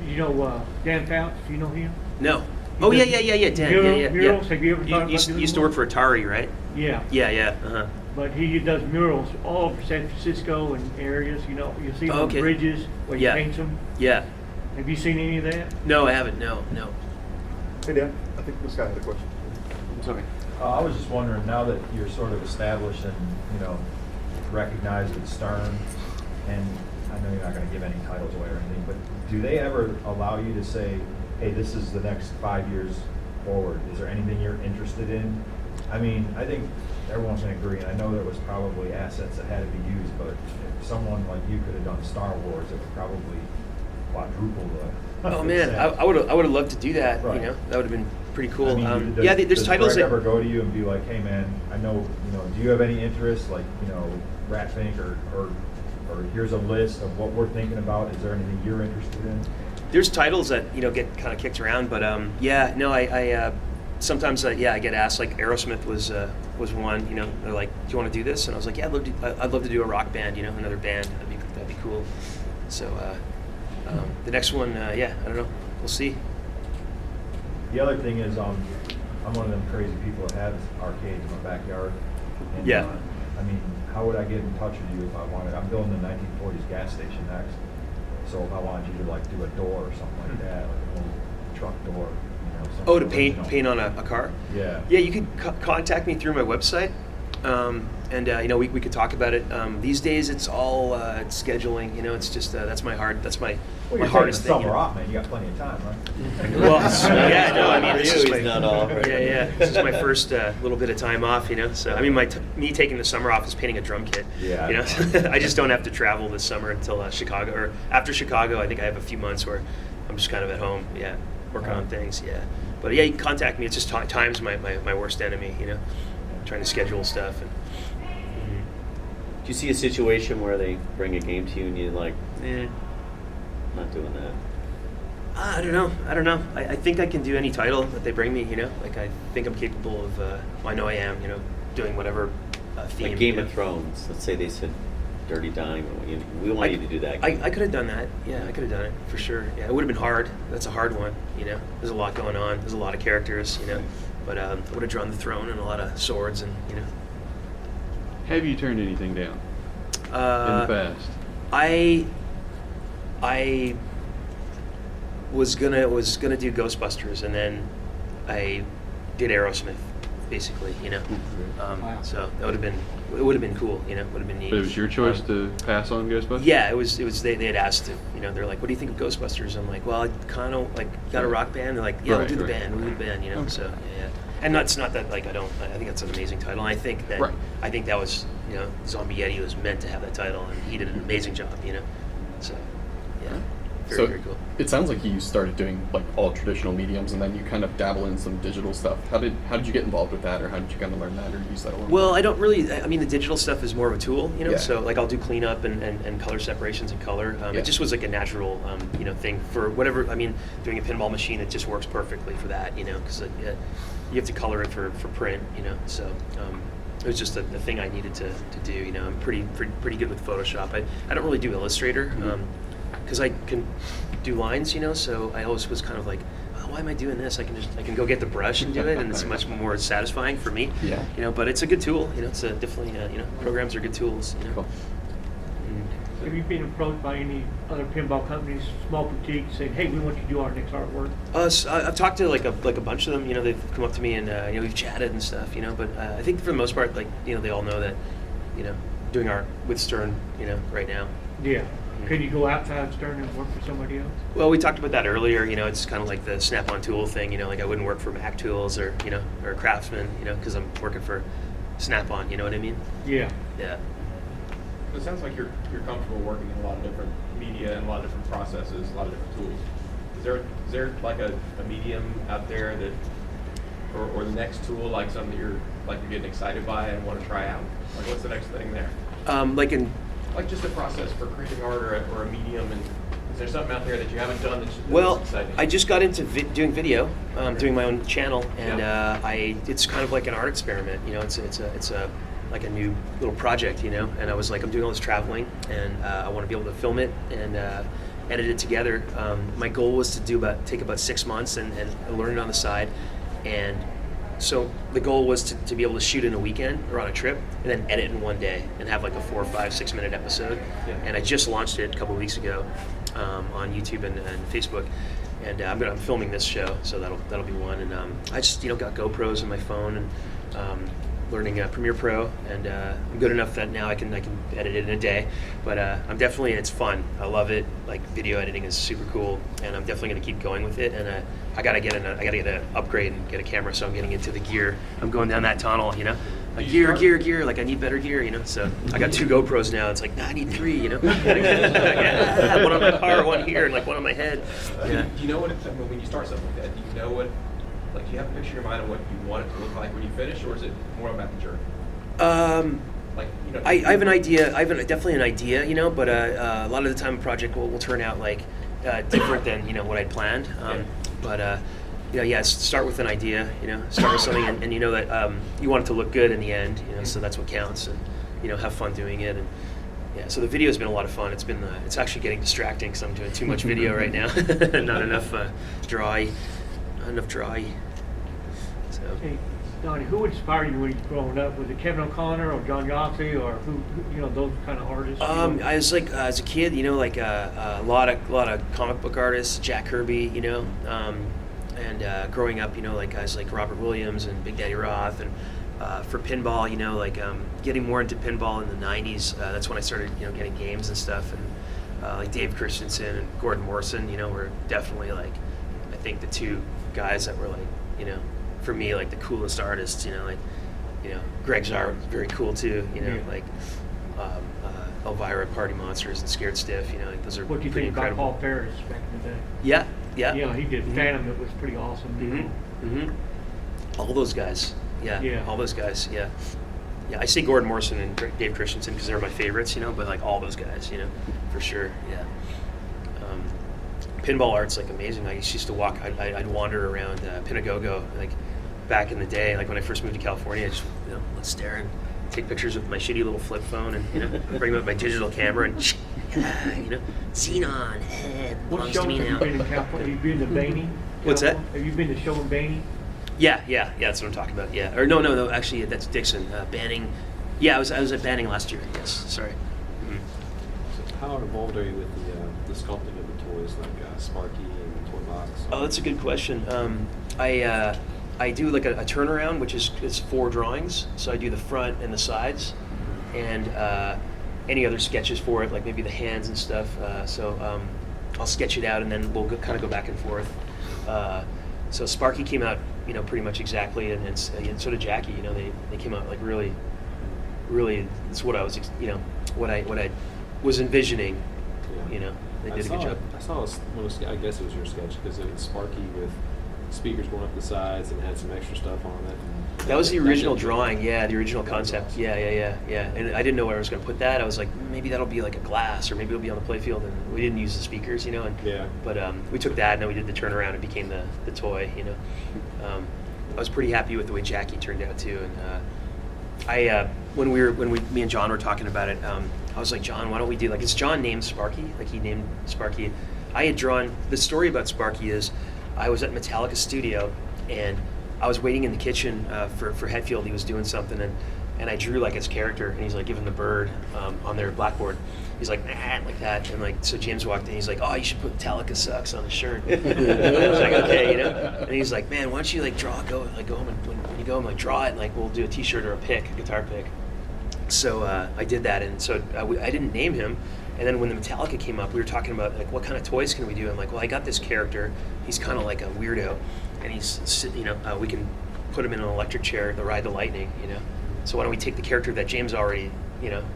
You know Dan Fouts? Do you know him? No. Oh yeah. Dan. Murals? Have you ever thought about doing used to work for Atari, right? Yeah. Yeah. Uh-huh. But he does murals all over San Francisco and areas. You see them on Okay. bridges where he paints them. Yeah. Have you seen any of that? No, I haven't. No. Hey, Dan, I think this guy had a question. I'm sorry. I was just wondering, now that you're sort of established and, recognized with Stern, and I know you're not going to give any titles away or anything, but do they ever allow you to say, hey, this is the next 5 years forward? Is there anything you're interested in? I mean, I think everyone can agree, and I know there was probably assets that had to be used, but if someone like you could have done Star Wars, it would probably quadruple the... Oh man, I would have loved to do that. Right. That would have been pretty cool. I mean, there's titles Greg that ever go to you and be like, hey man, I know, do you have any interest, Rat Fink or here's a list of what we're thinking about. Is there anything you're interested in? there's titles that get kind of kicked around, but I sometimes I get asked. Like Aerosmith was one. They're like, do you want to do this? And I was like, yeah, I'd love to do a rock band. Another band. That'd be cool. So the next one, I don't know. We'll see. The other thing is, I'm one of them crazy people that have arcades in my backyard. And, Yeah. I mean, how would I get in touch with you if I wanted? I'm building a 1940s gas station next. So if I wanted you to do a door or something like that, like a little truck door, something Oh, to original. paint on a car? Yeah. Yeah, you could contact me through my website, and we could talk about it. These days, it's all scheduling. It's just that's my Well, you're hardest taking the thing. summer off, man. You got plenty of time, right? Well, yeah, no, I mean, For this you, is he's my not off, right? yeah. This is my first little bit of time off, So I mean, me taking the summer off is painting a drum kit. Yeah. I just don't have to travel this summer until Chicago, or after Chicago. I think I have a few months where I'm just kind of at home, working on things, But you can contact me. It's just time's my worst enemy, trying to schedule stuff and. Do you see a situation where they bring a game to you and you're like, not doing that? I don't know. I think I can do any title that they bring me, I think I'm capable of, I know I am, doing whatever theme. Like Game of Thrones. Let's say they said Dirty Donny. We want you to do that. I could have done that. Yeah, I could have done it for sure. Yeah, it would have been hard. That's a hard one, There's a lot going on. There's a lot of characters, But I would have drawn the throne and a lot of swords and, Have you turned anything down in the past? I was gonna do Ghostbusters, and then I did Aerosmith, basically, you know. Wow. So that would have been cool, you know, would have been neat. But it was your choice to pass on Ghostbusters? Yeah, it was. They had asked, you know, they're like, "What do you think of Ghostbusters?" I'm like, "Well, I kind of like got a rock band." They're like, "Yeah, Right, we'll do the right. band, we'll do the band," you know. Okay. So yeah. And that's not that like I think that's an amazing title. And I think that Right. was, you know, Zombie Yeti was meant to have that title, and he did an amazing job, you know. So yeah, very cool. It sounds like you started doing like all traditional mediums, and then you kind of dabble in some digital stuff. How did you get involved with that, or how did you kind of learn that, or use that a little? Well, I don't really. I mean, the digital stuff is more of a tool, you know. Yeah. So like I'll do cleanup and color separations and color. Yeah. It just was like a natural, you know, thing for whatever. I mean, doing a pinball machine, it just works perfectly for that, you know, because you have to color it for print, you know. So it was just the thing I needed to do. You know, I'm pretty good with Photoshop. I don't really do Illustrator because I can do lines, you know. So I always was kind of like, oh, why am I doing this? I can go get the brush and do it, and it's much more satisfying for me. Yeah. You know, but it's a good tool. You know, it's definitely you know, programs are good tools. You know. Cool. Have you been approached by any other pinball companies, small boutiques, saying, "Hey, we want you to do our next artwork"? So I've talked to like a bunch of them. You know, they've come up to me and you know, we've chatted and stuff. You know, but I think for the most part, like, you know, they all know that, you know, doing art with Stern, you know, right now. Yeah. Could you go outside Stern and work for somebody else? Well, we talked about that earlier. You know, it's kind of like the Snap-on tool thing. You know, like I wouldn't work for Mac Tools or, you know, or Craftsman, you know, because I'm working for Snap-on. You know what I mean? Yeah. Yeah. It sounds like you're comfortable working in a lot of different media and a lot of different processes, a lot of different tools. Is there like a medium out there that, or the next tool, like something that you're getting excited by and want to try out? Like, what's the next thing there? Like Just a process for creating art or a medium, and is there something out there that you haven't done that's well, exciting? I just got into doing video, doing my own channel, and Yeah. it's kind of like an art experiment. You know, it's a like a new little project. You know, and I was like, I'm doing all this traveling, and I want to be able to film it and edit it together. My goal was to take about 6 months and learn it on the side, and so the goal was to be able to shoot in a weekend or on a trip and then edit in one day and have like a 4, 5, 6 minute episode. Yeah. And I just launched it a couple of weeks ago on YouTube and Facebook. And I'm filming this show, so that'll be one. And I just, you know, got GoPros on my phone and learning Premiere Pro, and I'm good enough that now I can edit it in a day. But it's fun. I love it. Like, video editing is super cool, and I'm definitely going to keep going with it. And I gotta get an upgrade and get a camera, so I'm getting into the gear. I'm going down that tunnel, you know. Like gear. Like I need better gear, you know. So I got 2 GoPros now. It's like, nah, I need 3, you know. One on my car, one here, and like one on my head. Yeah. Do you know what when you start something like that? Do you know what? Like, do you have a picture in your mind of what you want it to look like when you finish, or is it more about the journey? Like, you know, I have an idea. Definitely an idea, you know. But a lot of the time, a project will turn out like different than, you know, what I'd planned. But you know, yeah, start with an idea. You know, start with something, and you know that you want it to look good in the end. You know, so that's what counts. And you know, have fun doing it. And yeah, so the video has been a lot of fun. It's actually getting distracting because I'm doing too much video right now. Not enough dry. So. Hey, Donnie, who inspired you when you were growing up? Was it Kevin O'Connor or John Yossi or who, you know, those kind of artists? I was like, as a kid, you know, like a lot of comic book artists, Jack Kirby, you know, and growing up, you know, like guys like Robert Williams and Big Daddy Roth, and for pinball, you know, like getting more into pinball in the 90s. That's when I started, you know, getting games and stuff, and like Dave Christensen and Gordon Morrison, you know, were definitely like, I think the 2 guys that were like, you know, for me, like the coolest artists, you know, like, you know, Greg's art was very cool too, you know, Yeah. like Elvira, Party Monsters, and Scared Stiff, you know, like those are What do you pretty think about incredible. Paul Ferris back in the day? Yeah. Yeah, he did Phantom. It was pretty awesome. You know? Mm-hmm. All those guys, yeah, all those guys, yeah. I say Gordon Morrison and Dave Christensen because they're my favorites, you know, but like all those guys, you know, for sure, yeah. Pinball art's like amazing. I used to walk. I'd wander around Pinagogo, like back in the day. Like when I first moved to California, I just, you know, let's stare and take pictures with my shitty little flip phone, and you know, bring up my digital camera and you know, Xenon, What belongs shows to me have now. you been in California? Have you been to Baney? What's that? Have you been to show in Baney? Yeah, that's what I'm talking about. Yeah, or no, actually, that's Dixon. Banning. Yeah, I was at Banning last year. Yes, sorry. Mhm. So how involved are you with the sculpting of the toys, like Sparky and the toy box? Oh, that's a good question. I do like a turnaround, which is 4 drawings. So I do the front and the sides, and any other sketches for it, like maybe the hands and stuff. So I'll sketch it out, and then we'll kind of go back and forth. So Sparky came out, pretty much exactly, and so did Jackie. They came out like really, really. It's what I was, what I was envisioning. Yeah. They did a good job. I saw I guess it was your sketch because it was Sparky with speakers going up the sides and had some extra stuff on it. That was the original did- drawing, yeah, the original That was concept. awesome. Yeah. And I didn't know where I was going to put that. I was like, maybe that'll be like a glass, or maybe it'll be on the playfield. And we didn't use the speakers, and Yeah. But we took that, and then we did the turnaround. It became the toy, I was pretty happy with the way Jackie turned out too. And me and John were talking about it, I was like, John, why don't we do it's John named Sparky, like he named Sparky. I had drawn the story about Sparky is I was at Metallica studio, and I was waiting in the kitchen for Hetfield. He was doing something, and I drew like his character, and he's like giving the bird on their blackboard. He's like, nah, like that, and so James walked in. He's like, oh, you should put Metallica sucks on the shirt. I was like, okay, And he's like, man, why don't you go home and when you go home, draw it, and we'll do a T-shirt or a guitar pick. So I did that, and so I didn't name him. And then when the Metallica came up, we were talking about what kind of toys can we do. I'm like, well, I got this character. He's kind of like a weirdo, and he's we can put him in an electric chair to ride the lightning. So why don't we take the character that James already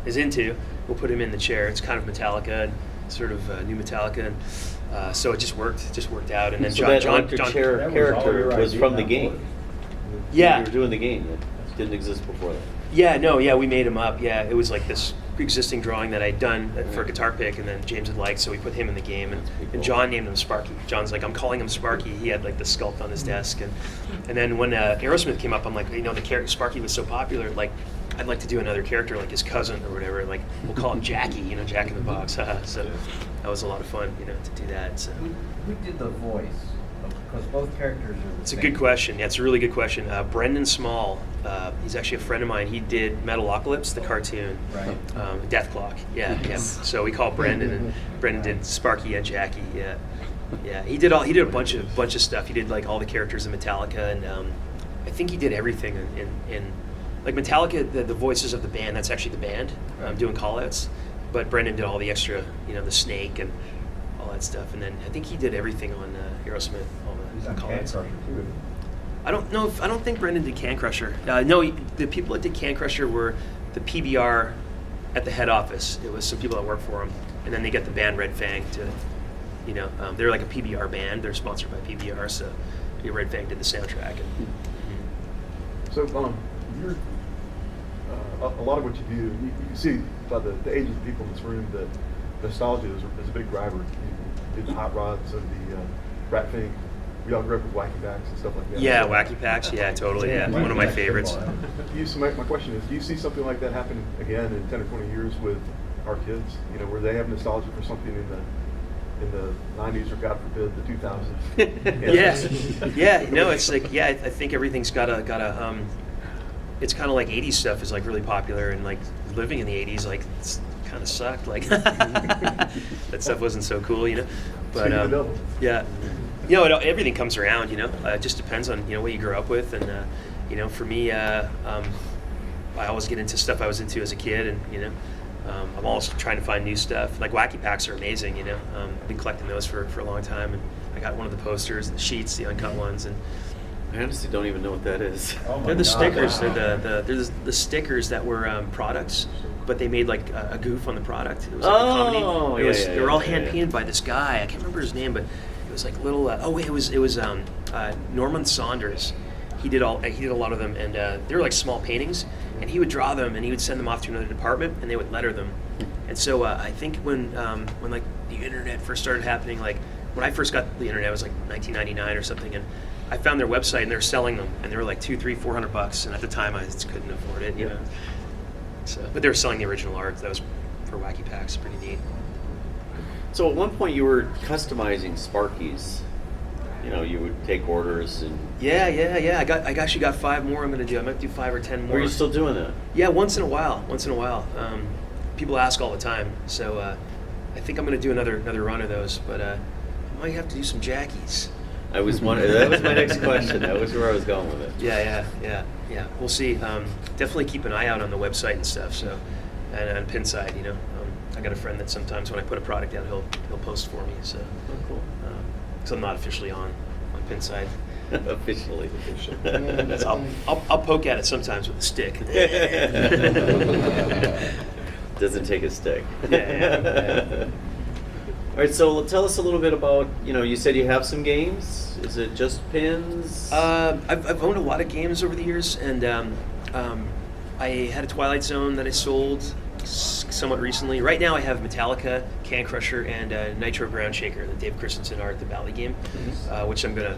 is into? We'll put him in the chair. It's kind of Metallica, and sort of new Metallica, and so it just worked. It just worked out. And then So that John electric That chair was all character your was idea, from the not game. Lloyd's. Yeah. You were doing the game that didn't exist before that. Yeah, we made him up. Yeah, it was like this existing drawing that I'd done for a guitar pick, and then James had liked, so we put him in the game, and John named him Sparky. John's like, I'm calling him Sparky. He had the sculpt on his desk, and then when Aerosmith came up, I'm like, the character Sparky was so popular, I'd like to do another character like his cousin or whatever. We'll call him Jackie, Jack in the Box. So that was a lot of fun, to do that. So. Who did the voice? Because both characters are. It's a good question. Yeah, it's a really good question. Brendan Small, he's actually a friend of mine. He did Metalocalypse, the cartoon. Right. Death Clock. Yeah. So we call Brendan, and Brendan did Sparky and Jackie. Yeah. He did a bunch of stuff. He did all the characters in Metallica, and I think he did everything in Metallica. The voices of the band. That's actually the band doing callouts. But Brendan did all the extra, the snake and all that stuff. And then I think he did everything on Aerosmith. He's on Can callouts. Crusher too. I don't know. I don't think Brendan did Can Crusher. No, the people that did Can Crusher were the PBR at the head office. It was some people that worked for him, and then they got the band Red Fang to, they're like a PBR band. They're sponsored by PBR, so Red Fang did the soundtrack. So, you're a lot of what you do. You can see by the age of the people in this room that nostalgia is a big driver. You did the hot rods and the Rat Fink. We all grew up with Wacky Packs and stuff like that. Yeah, Wacky Packs. Yeah, totally. Yeah, one of my favorites. My question is, do you see something like that happen again in 10 or 20 years with our kids? Where they have nostalgia for something in the 90s or God forbid the 2000s? Yeah. No, it's I think everything's got a it's kind of like 80s stuff is really popular, and living in the 80s it's kind of sucked. That stuff wasn't so cool, But Speaking of the devil. yeah. Everything comes around, it just depends on, what you grew up with. And, for me, I always get into stuff I was into as a kid. And, I'm always trying to find new stuff. Wacky Packs are amazing, I've been collecting those for a long time. And I got one of the posters, the sheets, the uncut ones. And I honestly don't even know what that is. Oh my they're the God. stickers. They're the stickers that were products, but they made a goof on the product. It was a comedy. They were all hand painted by this guy. I can't remember his name, but it was little. It was Norman Saunders. He did a lot of them, and they were small paintings. And he would draw them, and he would send them off to another department, and they would letter them. And so I think when the internet first started happening, when I first got the internet, it was 1999 or something, and I found their website, and they were selling them, and they were $200, $300, $400, and at the time I just couldn't afford it, So, but they were selling the original art. That was for Wacky Packs. Pretty neat. So at one point you were customizing Sparkies. You would take orders and. Yeah. I actually got 5 more. I'm gonna do. I might do 5 or 10 more. Are you still doing that? Yeah, once in a while. People ask all the time, so I think I'm gonna do another run of those. But I might have to do some Jackies. That was my next question. That was where I was going with it. Yeah. We'll see. Definitely keep an eye out on the website and stuff. So, and on Pinside, I got a friend that sometimes when I put a product out, he'll post for me. So, Cool. because I'm not officially on Pinside. Officially. So I'll poke at it sometimes with a stick. Doesn't take a stick. Yeah. All right, so tell us a little bit about, you said you have some games. Is it just pins? I've owned a lot of games over the years, and I had a Twilight Zone that I sold somewhat recently. Right now I have Metallica, Can Crusher, and Nitro Ground Shaker, the Dave Christensen art, the Valley game, which I'm gonna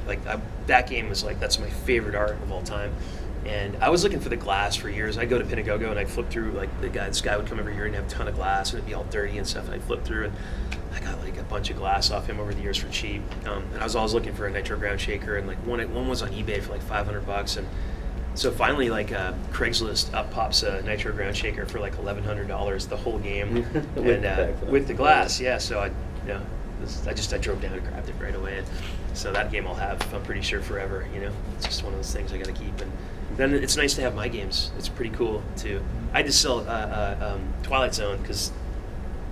that game is that's my favorite art of all time. And I was looking for the glass for years. I'd go to Pinagogo and I'd flip through, this guy would come every year and have a ton of glass and it'd be all dirty and stuff, and I'd flip through and I got a bunch of glass off him over the years for cheap. And I was always looking for a Nitro Ground Shaker, and one was on eBay for $500, and so finally Craigslist up pops a Nitro Ground Shaker for $1,100 the whole game, and with the glass, yeah. So I drove down and grabbed it right away, and so that game I'll have, I'm pretty sure, forever. It's just one of those things I got to keep. And then it's nice to have my games. It's pretty cool too. I had to sell Twilight Zone because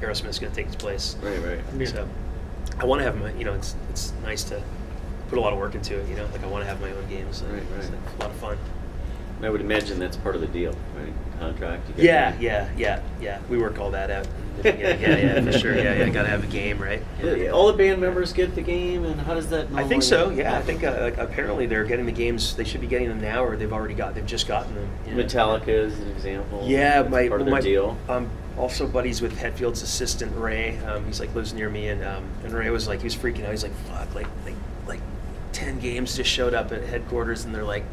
Aerosmith's going to take its place. Right. Yeah. So I want to have my, it's nice to put a lot of work into it. I want to have my own games. Right. It's a lot of fun. I would imagine that's part of the deal, right? Contract. You get Yeah. We work all that out. Yeah, for sure. Yeah. Got to have a game, right? Yeah. All the band members get the game, and how does that normally I think so. Yeah, I think apparently they're getting the games. They should be getting them now, or they've just gotten them. Metallica is an example. Yeah, That's part of the deal. Also buddies with Hetfield's assistant Ray. He's lives near me, and Ray was he was freaking out. He's like, fuck, like 10 games just showed up at headquarters, and they're like,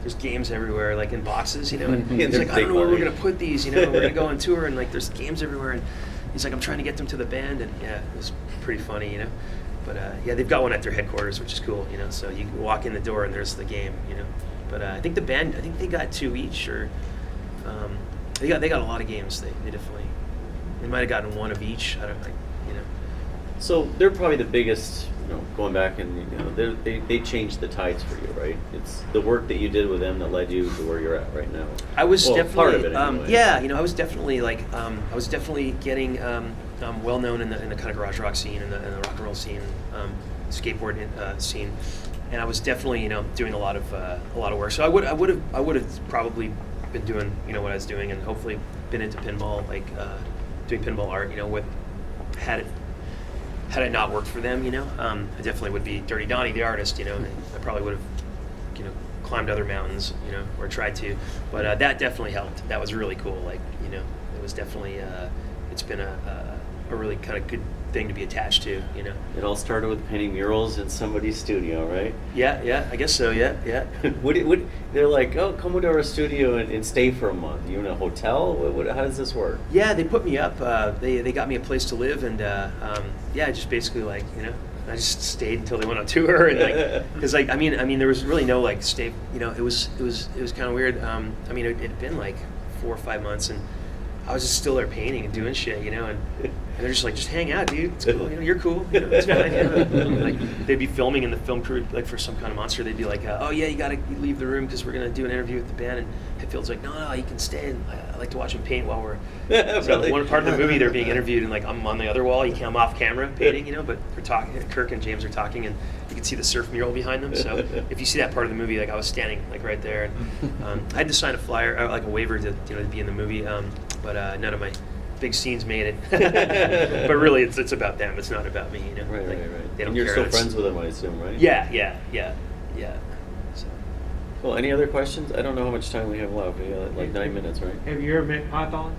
there's games everywhere, in boxes, and he's like, I don't know where we're gonna put these, we're gonna go on tour, and there's games everywhere, and he's like, I'm trying to get them to the band, and yeah, it was pretty funny, but they've got one at their headquarters, which is cool, so you can walk in the door and there's the game, but I think the band, they got 2 each, or they got a lot of games. They definitely, they might have gotten 1 of each. I don't think, So they're probably the biggest, going back, and they changed the tides for you, right? It's the work that you did with them that led you to where you're at right now. I was definitely part of it anyway. I was definitely getting well known in the kind of garage rock scene and the rock and roll scene, skateboard scene, and I was definitely doing a lot of work. So I would have probably been doing what I was doing, and hopefully been into pinball, doing pinball art. Had it not worked for them, I definitely would be Dirty Donny, the artist, and I probably would have, climbed other mountains, or tried to, but that definitely helped. That was really cool. It was definitely, it's been a really kind of good thing to be attached to, It all started with painting murals in somebody's studio, right? Yeah, I guess so. Yeah. They're like, oh, come to our studio and stay for a month. You in a hotel? How does this work? Yeah, they put me up. They got me a place to live, and just basically I just stayed until they went on tour, and because I mean there was really no stay. It was kind of weird. It had been 4 or 5 months, and I was just still there painting and doing shit, and they're just just hang out, dude. It's cool. You're cool. It's fine. They'd be filming, and the film crew, for some kind of monster, they'd be like, oh yeah, you gotta leave the room because we're gonna do an interview with the band. And Hetfield's like, no, you can stay. And I like to watch him paint while we're. So one part of the movie, they're being interviewed, and I'm on the other wall. I'm off camera painting, but we're talking. Kirk and James are talking, and you can see the surf mural behind them. So if you see that part of the movie, I was standing right there, and I had to sign a flyer, a waiver to be in the movie. But none of my big scenes made it. But really, it's about them. It's not about me. Right. They don't and you're care. still friends with them, I assume, right? Yeah. So. Well, any other questions? I don't know how much time we have left. We got 9 minutes, right? Have you ever met Python?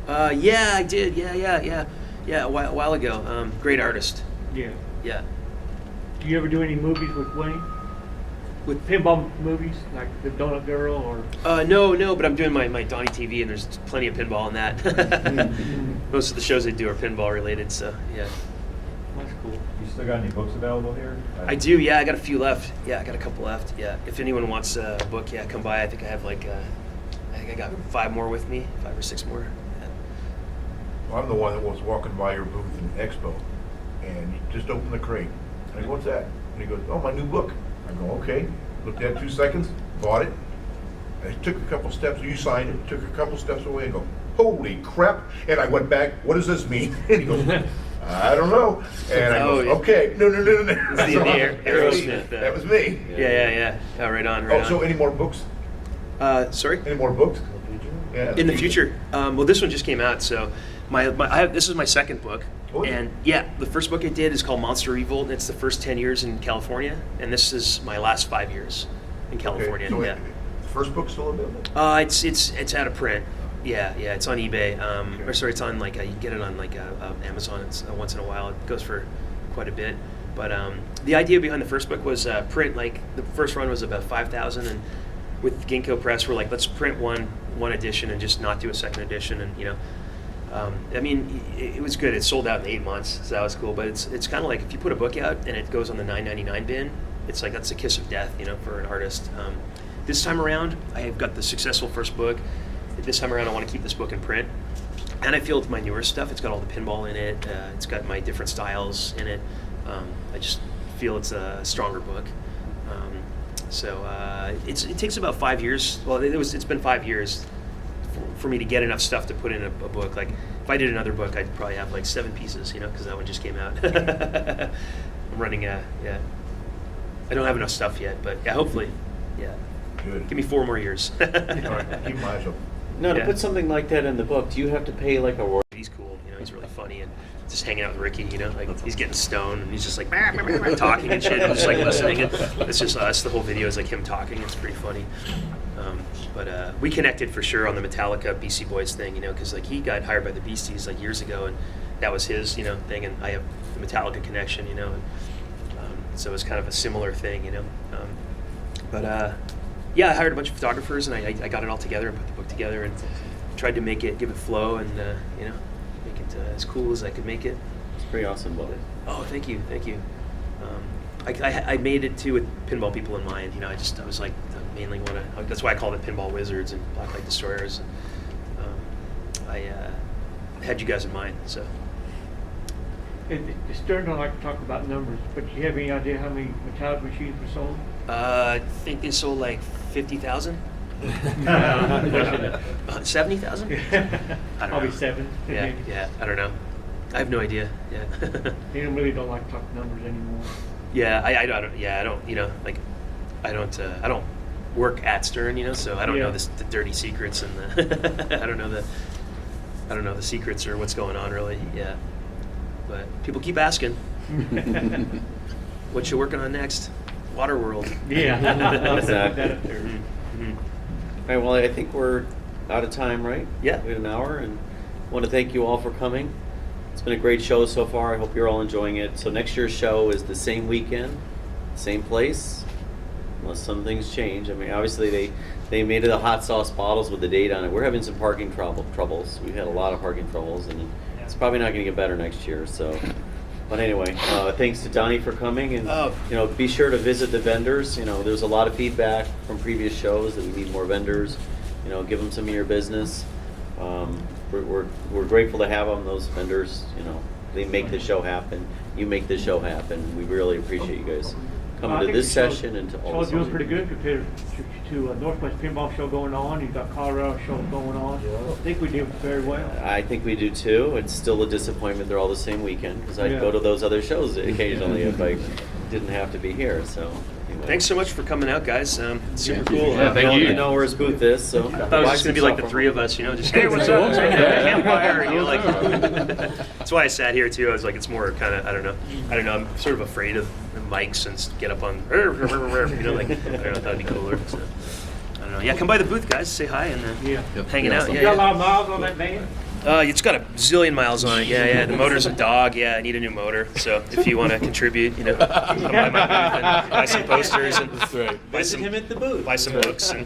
Yeah, I did. Yeah. A while ago. Great artist. Yeah. Yeah. Do you ever do any movies with Wayne? With pinball movies, like The Donut Girl, or? No, but I'm doing my Donny TV, and there's plenty of pinball in that. Most of the shows I do are pinball related, so yeah. That's cool. You still got any books available here? I do, yeah. I got a few left. Yeah, I got a couple left. Yeah, if anyone wants a book, yeah, come by. I think I have I think I got 5 more with me, 5 or 6 more. Yeah. Well, I'm the one that was walking by your booth in Expo, and you just opened the crate. I go, what's that? And he goes, oh, my new book. I go, okay. Looked at it 2 seconds, bought it. I took a couple steps, you signed it, took a couple steps away and go, holy crap. And I went back, what does this mean? And he goes, I don't know. And I go, okay, no. It's the Aerosmith. That was me. Yeah. Oh, right on. Oh, so any more books? Sorry? Any more books? Yeah, In the future. Well, this one just came out, so this is my second book. Oh, yeah. And yeah, the first book I did is called Monster Revolt, and it's the first 10 years in California, and this is my last 5 years in California. Okay, so yeah. the first book's still available? It's out of print. Yeah, it's on eBay. Or sorry, it's on like you can get it on like Amazon. It's once in a while. It goes for quite a bit. But the idea behind the first book was print. Like the first run was about 5,000, and with Ginkgo Press, we're like, let's print one edition and just not do a second edition. And I mean, it was good. It sold out in 8 months, so that was cool. But it's kind of like if you put a book out and it goes on the $9.99 bin, it's like that's the kiss of death, for an artist. This time around, I have got the successful first book. This time around, I want to keep this book in print. And I feel with my newer stuff, it's got all the pinball in it. It's got my different styles in it. I just feel it's a stronger book. It takes about 5 years. Well, it's been 5 years for me to get enough stuff to put in a book. Like if I did another book, I'd probably have like 7 pieces, because that one just came out. I'm running I don't have enough stuff yet, but yeah, hopefully, yeah. Good. Give me 4 more years. All right, keep my eyes open. Now, to put something like that in the book, do you have to pay like a royalty? He's cool, he's really funny, and just hanging out with Ricky, like he's getting stoned and he's just like talking and shit, and just like listening. And it's just us. The whole video is like him talking. It's pretty funny. But we connected for sure on the Metallica BC Boys thing, because like he got hired by the Beasties like years ago, and that was his thing, and I have the Metallica connection, and so it was kind of a similar thing, Yeah, I hired a bunch of photographers, and I got it all together and put the book together and tried to give it flow, and make it as cool as I could make it. It's pretty awesome book. Oh, thank you. I made it too with pinball people in mind. I was like, I mainly want to. That's why I called it Pinball Wizards and Blacklight Destroyers. And, I had you guys in mind, so. Stern don't like to talk about numbers, but do you have any idea how many Metallic machines were sold? I think they sold like 50,000. 70,000? I don't Probably know. 7. Yeah. I don't know. I have no idea. Yeah. They really don't like to talk numbers anymore. Yeah, I don't. Yeah, I don't. I don't work at Stern. So I don't know the dirty secrets and the. I don't know the secrets or what's going on really. Yeah, but people keep asking. What you working on next? Waterworld. Yeah. Exactly. All right, well, I think we're out of time, right? Yeah. We had an hour, and I want to thank you all for coming. It's been a great show so far. I hope you're all enjoying it. So next year's show is the same weekend, same place, unless some things change. I mean, obviously they made it the hot sauce bottles with the date on it. We're having some parking troubles. We've had a lot of parking troubles, and it's probably not going to get better next year. So, but anyway, thanks to Donny for coming, and be sure to visit the vendors. There's a lot of feedback from previous shows that we need more vendors. Give them some of your business. We're grateful to have them. Those vendors, they make the show happen. You make the show happen. We really appreciate you guys coming to this session and to all the show's doing pretty good compared to Northwest Pinball Show going on. You've got Colorado Show going on. I think we did very well. I think we do too. It's still a disappointment they're all the same weekend, because I'd go to those other shows occasionally if I didn't have to be here. So anyway. Thanks so much for coming out, guys. Super cool. Yeah, thank you. You know where his booth is, so I thought it was just gonna be like the 3 of us, just hey, what's up? Campfire, like. That's why I sat here too. I was like, it's more kind of I don't know. I'm sort of afraid of the mics and get up on like I don't know. That'd be cooler. So, I don't know. Yeah, come by the booth, guys. Say hi and hanging out. You got a lot of miles on that van? It's got a zillion miles on it. Yeah. The motor's a dog. Yeah, I need a new motor. So if you want to contribute, come by my booth and buy some posters and visit him at the booth. Buy some books. And,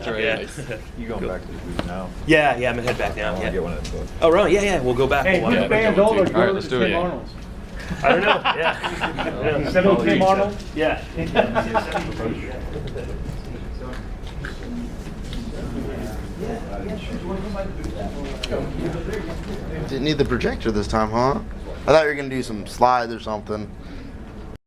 You going back to the booth now? Yeah, I'm gonna head back I now. want to get one of those books. Oh, right. Yeah. We'll go back. Hey, We'll who's walk the back. band's older? All right, let's do it, Tim yeah. Arnold's. I don't know. Yeah. Instead of Tim Arnold? Yeah. Didn't need the projector this time, huh? I thought you were gonna do some slides or something.